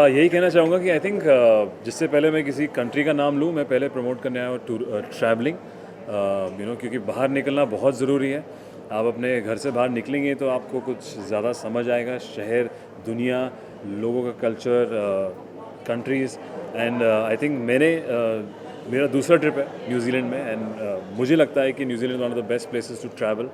यही कहना चाहूँगा कि I think जिससे पहले मैं किसी country का नाम लूँ, मैं पहले प्रमोट करने आया हूँ ट्रैवलिंग, क्योंकि बाहर निकलना बहुत ज़रूरी है. आप अपने घर से बाहर निकलेंगे तो आपको कुछ ज़्यादा समझ आएगा, शहर, दुनिया, लोगों का culture, countries. And I think मेरा दूसरा ट्रिप है न्यूजीलैंड में, एंड मुझे लगता है कि New Zealand one of the best places to travel,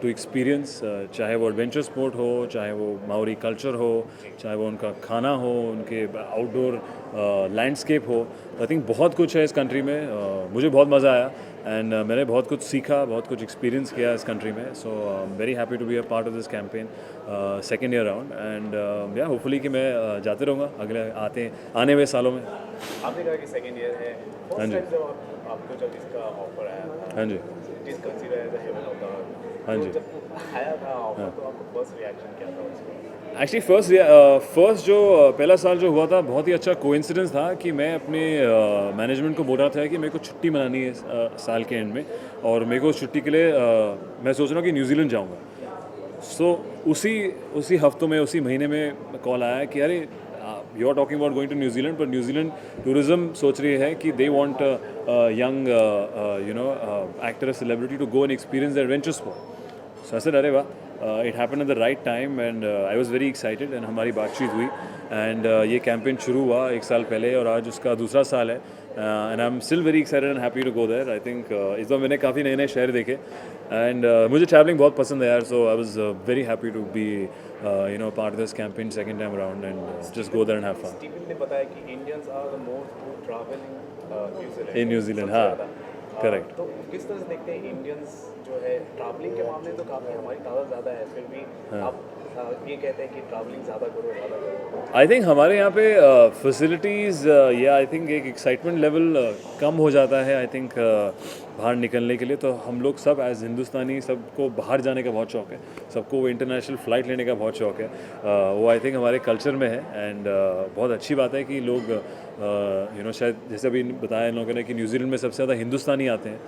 to experience, चाहे वो एडवेंचर स्पोर्ट हो, चाहे वो माओरी कल्चर हो, चाहे वो उनका खाना हो, उनके आउटडोर लैंडस्केप हो. आई थिंक बहुत कुछ है इस कंट्री में. मुझे बहुत मज़ा आया, एंड मैंने बहुत कुछ सीखा, बहुत कुछ एक्सपीरियंस किया इस कंट्री में. So I am very happy to be a part of this campaign second year round, and yeah hopefully कि मैं जाते रहूँगा अगले आने वाले सालों में. आपने कहा कि सेकेंड ईयर है. हाँ जी. आपको जब इसका ऑफर आया था, हाँ जी. It is considered as a heaven of the earth. हाँ जी. जब आया था ऑफर, तो आपका फर्स्ट रिएक्शन क्या था उसमें? एक्चुअली फर्स्ट जो पहला साल जो हुआ था, बहुत ही अच्छा कोइंसिडेंस था कि मैं अपने मैनेजमेंट को बोल रहा था कि मेरे को छुट्टी मनानी है साल के एंड में, और मेरे को उस छुट्टी के लिए मैं सोच रहा हूँ कि न्यूजीलैंड जाऊँगा. सो उसी हफ्तों में, उसी महीने में कॉल आया कि अरे you are talking about going to New Zealand, पर न्यूजीलैंड टूरिज्म सोच रही है कि they want young actor, celebrity to go and experience the adventure sport. So I said अरे वाह, it happened at the right time, and I was very excited, and हमारी बातचीत हुई, एंड ये कैंपेन शुरू हुआ 1 साल पहले, और आज उसका दूसरा साल है, and I am still very excited and happy to go there. I think इस बार मैंने काफ़ी नए शहर देखे, एंड मुझे ट्रैवलिंग बहुत पसंद है यार. So I was very happy to be part of this campaign second time around, and just go there and have fun. Steven ने बताया कि Indians are the most who travel in New Zealand. हाँ, correct. तो किस तरह से देखते हैं इंडियंस जो है ट्रैवलिंग के मामले, तो काफ़ी हमारी तादाद ज़्यादा है, फिर भी आप ये कहते हैं कि ट्रैवलिंग ज़्यादा करो. आई थिंक हमारे यहाँ पे फैसिलिटीज़ या आई थिंक एक एक्साइटमेंट लेवल कम हो जाता है. आई थिंक बाहर निकलने के लिए तो हम लोग सब एज हिंदुस्तानी, सबको बाहर जाने का बहुत शौक है, सबको वो इंटरनेशनल फ़्लाइट लेने का बहुत शौक है. वो आई थिंक हमारे कल्चर में है, एंड बहुत अच्छी बात है कि लोग शायद जैसे अभी बताया इन लोगों ने कि न्यूजीलैंड में सबसे ज़्यादा हिंदुस्तानी आते हैं,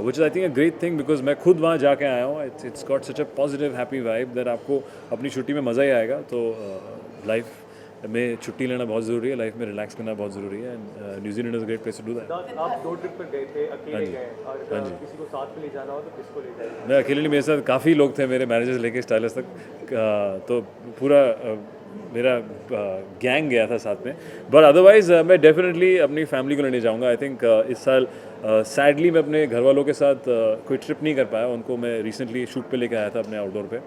which is I think a great thing, because मैं खुद वहाँ जाके आया हूँ. It's got such a positive happy vibe that आपको अपनी छुट्टी में मज़ा ही आएगा. तो लाइफ में छुट्टी लेना बहुत ज़रूरी है, लाइफ में रिलैक्स करना बहुत ज़रूरी है, and New Zealand is a great place to do that. आप 2 ट्रिप पर गए थे, अकेले गए, और हाँ जी. किसी को साथ में ले जाना हो तो किसको ले जाए? मैं अकेले नहीं, मेरे साथ काफ़ी लोग थे, मेरे मैनेजर्स लेके स्टाइलिस्ट तक, तो पूरा मेरा गैंग गया था साथ में. बट अदरवाइज मैं डेफिनेटली अपनी फैमिली को लेने जाऊँगा. आई थिंक इस साल सैडली मैं अपने घर वालों के साथ कोई ट्रिप नहीं कर पाया. उनको मैं रिसेंटली शूट पे लेके आया था अपने आउटडोर पे,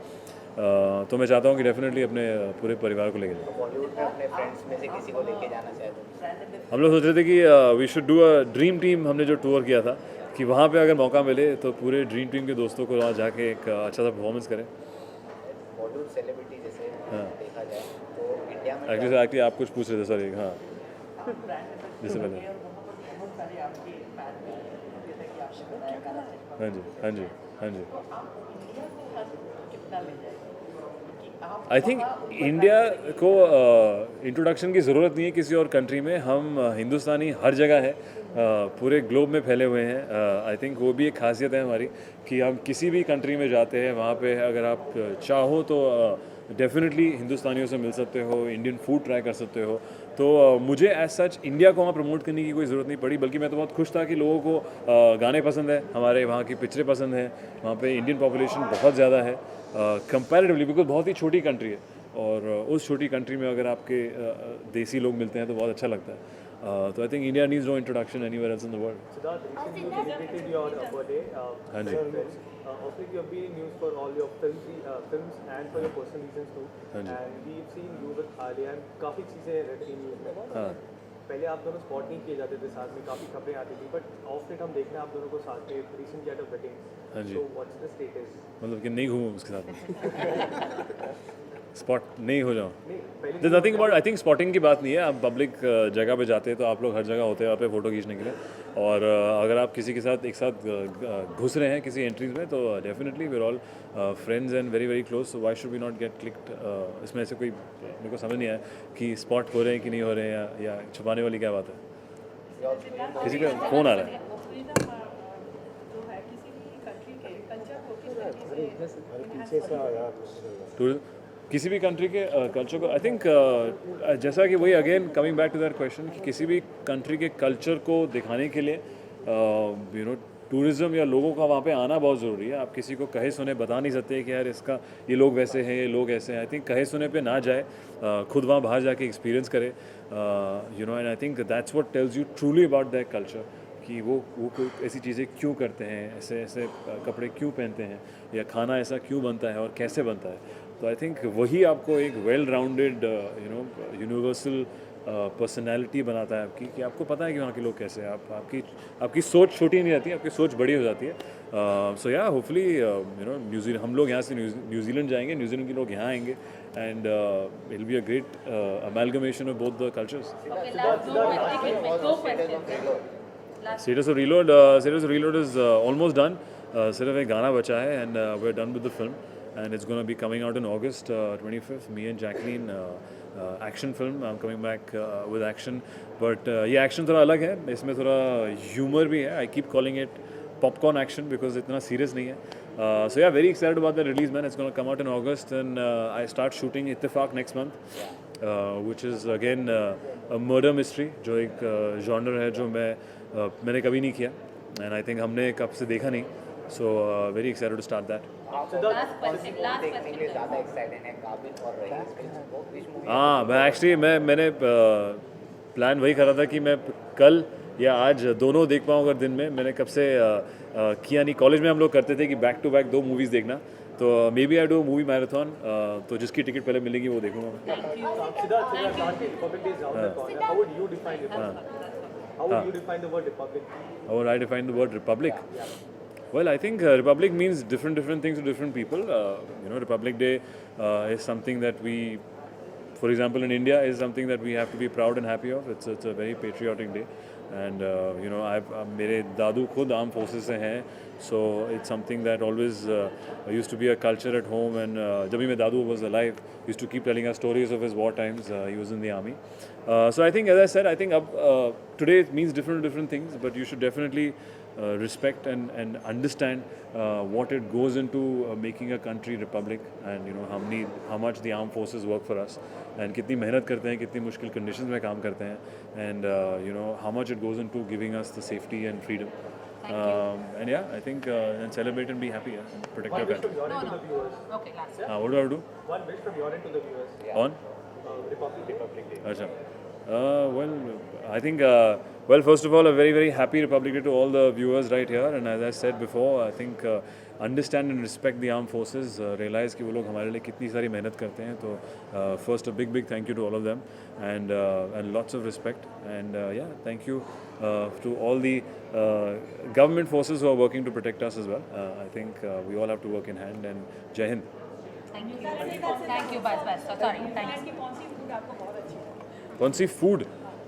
तो मैं चाहता हूँ कि डेफिनेटली अपने पूरे परिवार को लेके जाऊँ. बॉलीवुड में अपने फ्रेंड्स में से किसी को लेके जाना चाहते हो? हम लोग सोच रहे थे कि we should do a dream team. हमने जो टूर किया था कि वहाँ पे अगर मौका मिले तो पूरे ड्रीम टीम के दोस्तों को वहाँ जाके एक अच्छा सा परफॉर्मेंस करें. बॉलीवुड सेलिब्रिटी जैसे देखा जाए तो इंडिया में एक्चुअली आप कुछ पूछ रहे थे सर. हाँ, जैसे पहले हाँ जी, हाँ जी, हाँ जी। कितना ले जाएगा कि आप आई थिंक इंडिया को इंट्रोडक्शन की ज़रूरत नहीं है किसी और कंट्री में। हम हिंदुस्तानी हर जगह है, पूरे ग्लोब में फैले हुए हैं। आई थिंक वो भी एक खासियत है हमारी कि हम किसी भी कंट्री में जाते हैं, वहाँ पे अगर आप चाहो तो डेफिनेटली हिंदुस्तानियों से मिल सकते हो, इंडियन फूड ट्राई कर सकते हो। तो मुझे एज सच इंडिया को वहाँ प्रमोट करने की कोई ज़रूरत नहीं पड़ी, बल्कि मैं तो बहुत खुश था कि लोगों को गाने पसंद है, हमारे वहाँ की पिक्चरें पसंद हैं। वहाँ पे इंडियन पॉपुलेशन बहुत ज़्यादा है कंपैरेटिवली, बिकॉज बहुत ही छोटी कंट्री है, और उस छोटी कंट्री में अगर आपके देसी लोग मिलते हैं तो बहुत अच्छा लगता है। तो I think India needs no introduction anywhere else in the world. Siddharth, recently you celebrated your birthday. हाँ जी। Also, you have been in news for all your films and for your personal reasons too. हाँ जी। And we've seen you with Alia and काफ़ी चीज़ें रहती हैं news में। हाँ। पहले आप दोनों स्पॉट नहीं किए जाते थे साथ में, काफ़ी खबरें आती थी, बट ऑफ लेट हम देख रहे हैं आप दोनों को साथ में रिसेंटली एट अ वेडिंग। हाँ जी। So what's the status? मतलब कि नहीं घूमूँ उसके साथ स्पॉट नहीं हो जाऊँ। नहीं, पहले There's nothing about, I think spotting की बात नहीं है। आप पब्लिक जगह पे जाते हैं तो आप लोग हर जगह होते हैं वहाँ पे फ़ोटो खींचने के लिए, और अगर आप किसी के साथ एक साथ घुस रहे हैं किसी एंट्रीज में तो definitely we are all friends and very very close, so why should we not get clicked. इसमें ऐसे कोई मेरे को समझ नहीं आया कि स्पॉट हो रहे हैं कि नहीं हो रहे हैं, या छुपाने वाली क्या बात है। किसी का फ़ोन आ रहा है। किसी भी कंट्री के कल्चर को आई थिंक जैसा कि वही again coming back to that question कि किसी भी कंट्री के कल्चर को दिखाने के लिए यू नो टूरिज़्म या लोगों का वहाँ पे आना बहुत ज़रूरी है। आप किसी को कहे सुने बता नहीं सकते कि यार इसका ये लोग वैसे हैं, ये लोग ऐसे हैं। आई थिंक कहे सुने पे ना जाए, खुद वहाँ बाहर जाके एक्सपीरियंस करे, you know, and I think that's what tells you truly about that culture कि वो कोई ऐसी चीज़ें क्यों करते हैं, ऐसे ऐसे कपड़े क्यों पहनते हैं, या खाना ऐसा क्यों बनता है और कैसे बनता है। तो आई थिंक वही आपको एक well rounded you know universal personality बनाता है आपकी, कि आपको पता है कि वहाँ के लोग कैसे हैं। आपकी सोच छोटी नहीं रहती, आपकी सोच बड़ी हो जाती है। सो या होपफुली यू नो न्यूजीलैंड, हम लोग यहाँ से न्यूजीलैंड जाएंगे, न्यूजीलैंड के लोग यहाँ आएंगे, and it will be a great amalgamation of both the cultures. Status of Reload is almost done. सिर्फ एक गाना बचा है, and we're done with the film, and it's going to be coming out in August 25th. Me and Jacqueline, action film. I'm coming back with action, but ये action थोड़ा अलग है, इसमें थोड़ा humor भी है. I keep calling it popcorn action because इतना serious नहीं है. So yeah, very excited about the release, man. It's going to come out in August, and I start shooting Ittifaq next month, which is again a murder mystery, जो एक genre है जो मैंने कभी नहीं किया, and I think हमने कब से देखा नहीं, so very excited to start that. देखने के लिए ज़्यादा एक्साइटेड है काबिल और रईस। हाँ, मैंने प्लान वही कर रहा था कि मैं कल या आज दोनों देख पाऊँ अगर दिन में। मैंने कब से किया नहीं। कॉलेज में हम लोग करते थे कि बैक टू बैक 2 मूवीज़ देखना, तो maybe I do movie marathon, तो जिसकी टिकट पहले मिलेगी वो देखूँगा मैं। How would you define it? How would you define the word republic? How would I define the word republic? Well, I think republic means different things to different people. You know, Republic Day is something that we, for example, in India, is something that we have to be proud and happy of. It's a very patriotic day, and you know, मेरे दादू खुद arm forces से हैं, so it's something that always used to be a culture at home. And जब भी मेरे दादू was alive, used to keep telling us stories of his war times. He was in the army. So I think, as I said, I think today it means different things, but you should definitely respect and understand what it goes into making a country republic, and you know how much the armed forces work for us, and कितनी मेहनत करते हैं, कितनी मुश्किल conditions में काम करते हैं, and you know how much it goes into giving us the safety and freedom. And yeah, I think and celebrate and be happy, yeah, and protect your country. Okay, last. What do I do? One wish from your end to the viewers. On? Republic Day. Achha. Well, I think, well, first of all, a very happy Republic Day to all the viewers right here. And as I said before, I think understand and respect the armed forces. Realize कि वो लोग हमारे लिए कितनी सारी मेहनत करते हैं. तो first, a big thank you to all of them, and lots of respect. And yeah, thank you to all the government forces who are working to protect us as well. I think we all have to work in hand. And Jai Hind. Thank you. Bas. Sorry. Thank you. कौन sea food?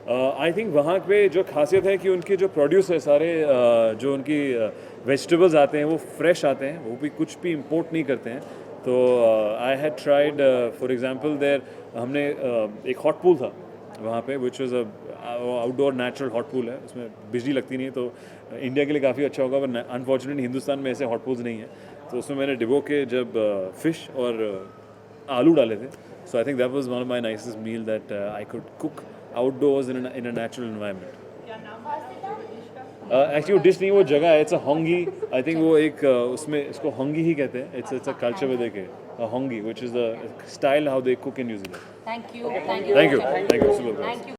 I think वहाँ पे जो खासियत है कि उनके जो produce है सारे जो उनकी वेजिटेबल्स आते हैं वो फ्रेश आते हैं, वो भी कुछ भी इंपोर्ट नहीं करते हैं. तो I had tried for example there हमने एक हॉट पूल था वहाँ पे which was outdoor natural hot pool है, उसमें बिजली लगती नहीं है, तो इंडिया के लिए काफ़ी अच्छा होगा, पर अनफॉर्चुनेटली हिंदुस्तान में ऐसे हॉट पूल्स नहीं है. तो उसमें मैंने डिबो के जब फिश और आलू डाले थे, so I think that was one of my nicest meal that I could cook outdoors in a natural environment. Actually वो डिश नहीं, वो जगह है, इट्स अ होंगी. आई थिंक वो एक उसमें इसको होंगी ही कहते हैं. It's a culture with a hongi, which is the style how they cook in New Zealand. Thank you. Thank you.